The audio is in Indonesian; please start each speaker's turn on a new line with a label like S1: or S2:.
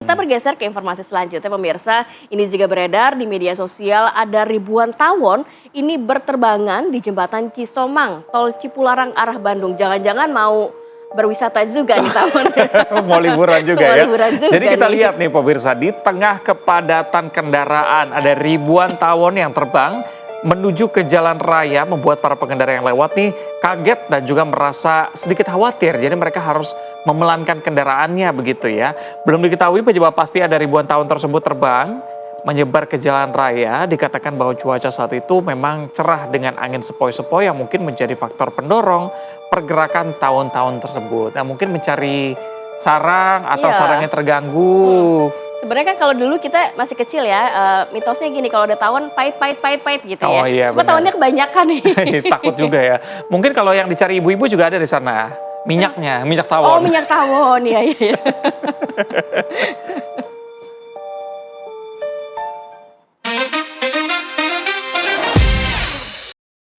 S1: Kita bergeser ke informasi selanjutnya pemirsa. Ini juga beredar di media sosial ada ribuan tawon ini berterbangan di jembatan Cisomang, tol Cipularang arah Bandung. Jangan-jangan mau berwisata juga nih tawon.
S2: Mau liburan juga ya. Jadi kita
S1: nih.
S2: lihat nih pemirsa, di tengah kepadatan kendaraan ada ribuan tawon yang terbang menuju ke jalan raya, membuat para pengendara yang lewat nih kaget dan juga merasa sedikit khawatir. Jadi mereka harus memelankan kendaraannya begitu ya. Belum diketahui penyebab pasti ada ribuan tawon tersebut terbang menyebar ke jalan raya. Dikatakan bahwa cuaca saat itu memang cerah dengan angin sepoi-sepoi yang mungkin menjadi faktor pendorong pergerakan tawon-tawon tersebut. Nah, mungkin mencari sarang atau sarangnya terganggu.
S1: Sebenarnya kan kalau dulu kita masih kecil ya, mitosnya gini, kalau ada tawon pahit gitu ya.
S2: Oh iya,
S1: Cuma tawonnya kebanyakan nih.
S2: Takut juga ya. Mungkin kalau yang dicari ibu-ibu juga ada di sana. Minyaknya, minyak
S1: Oh,
S2: tawon.
S1: minyak tawon, iya.